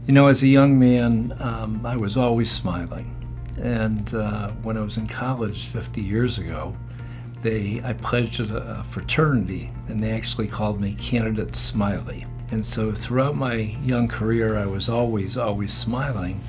You know, as a young man, I was always smiling. And when I was in college 50 years ago, I pledged at a fraternity, and they actually called me Candidate Smiley. And so throughout my young career, I was always smiling.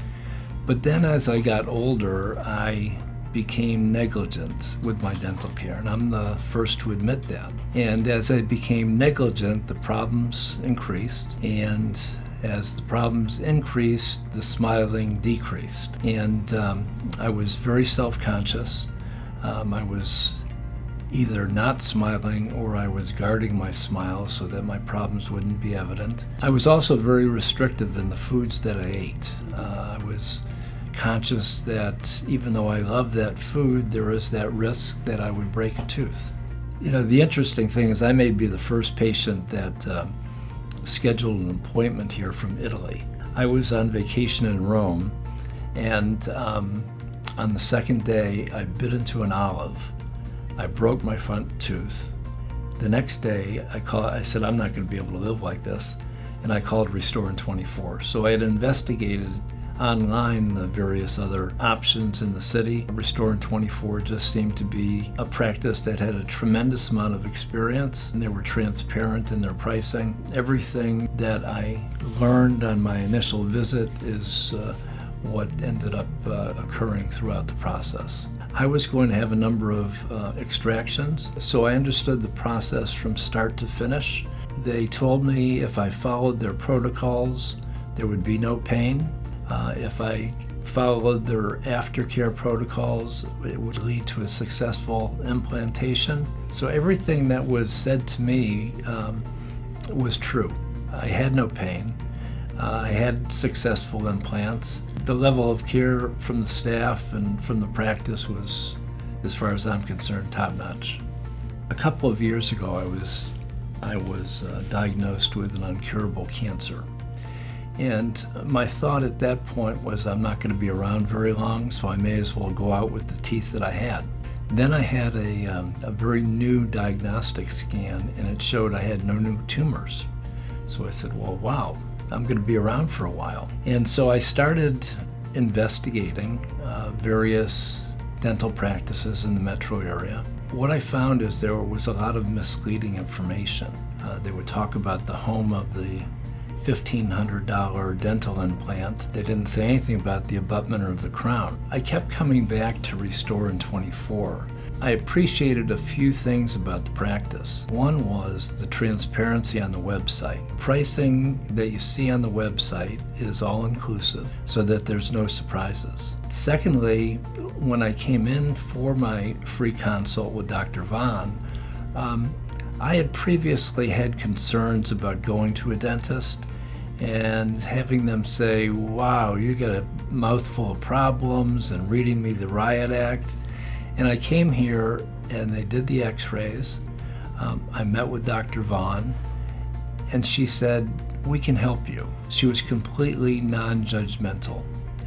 But then as I got older, I became negligent with my dental care, and I'm the first to admit that. And as I became negligent, the problems increased, and as the problems increased, the smiling decreased. And I was very self-conscious. I was either not smiling or I was guarding my smile so that my problems wouldn't be evident. I was also very restrictive in the foods that I ate. I was conscious that even though I loved that food, there was that risk that I would break a tooth. You know, the interesting thing is I may be the first patient that scheduled an appointment here from Italy. I was on vacation in Rome, and on the second day I bit into an olive. I broke my front tooth. The next day I said, I'm not going to be able to live like this, and I called Restore in 24. So I had investigated online the various other options in the city. Restore in 24 just seemed to be a practice that had a tremendous amount of experience, and they were transparent in their pricing. Everything that I learned on my initial visit is what ended up occurring throughout the process. I was going to have a number of extractions, so I understood the process from start to finish. They told me if I followed their protocols, there would be no pain. If I followed their aftercare protocols, it would lead to a successful implantation. So everything that was said to me was true. I had no pain. I had successful implants. The level of care from the staff and from the practice was, as far as I'm concerned, top-notch. A couple of years ago, I was diagnosed with an incurable cancer. And my thought at that point was I'm not going to be around very long, so I may as well go out with the teeth that I had. Then I had a very new diagnostic scan, and it showed I had no new tumors. So I said, well, wow, I'm going to be around for a while. And so I started investigating various dental practices in the metro area. What I found is there was a lot of misleading information. They would talk about the home of the $1,500 dental implant. They didn't say anything about the abutment or the crown. I kept coming back to Restore in 24. I appreciated a few things about the practice. One was the transparency on the website. Pricing that you see on the website is all-inclusive so that there's no surprises. Secondly, when I came in for my free consult with Dr. Vaughn, I had previously had concerns about going to a dentist and having them say, wow, you got a mouthful of problems, and reading me the riot act. And I came here and they did the x-rays. I met with Dr. Vaughn, and she said, we can help you. She was completely non-judgmental,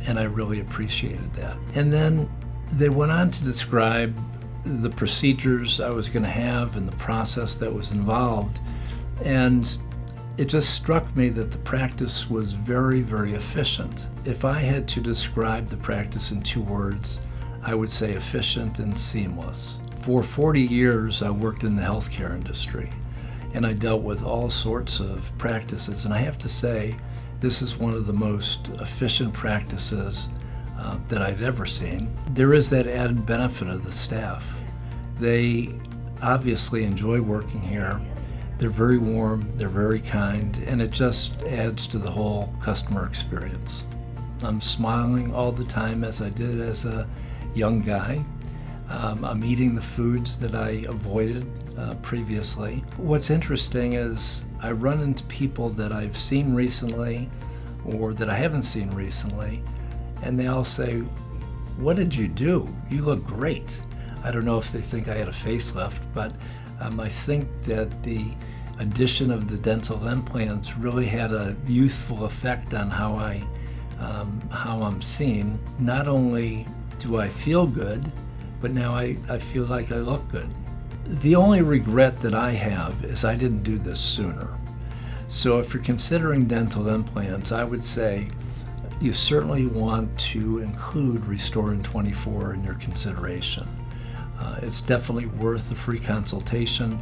and I really appreciated that. And then they went on to describe the procedures I was going to have and the process that was involved. And it just struck me that the practice was very, very efficient. If I had to describe the practice in 2 words, I would say efficient and seamless. For 40 years, I worked in the healthcare industry, and I dealt with all sorts of practices. And I have to say, this is one of the most efficient practices that I'd ever seen. There is that added benefit of the staff. They obviously enjoy working here. They're very warm, they're very kind, and it just adds to the whole customer experience. I'm smiling all the time as I did as a young guy. I'm eating the foods that I avoided previously. What's interesting is I run into people that I've seen recently or that I haven't seen recently, and they all say, what did you do? You look great. I don't know if they think I had a facelift, but I think that the addition of the dental implants really had a youthful effect on how I'm seen. Not only do I feel good, but now I feel like I look good. The only regret that I have is I didn't do this sooner. So if you're considering dental implants, I would say you certainly want to include Restore in 24 in your consideration. It's definitely worth a free consultation.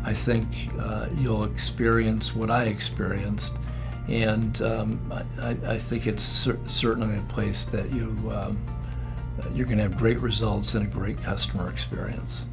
I think you'll experience what I experienced, and I think it's certainly a place that you're going to have great results and a great customer experience.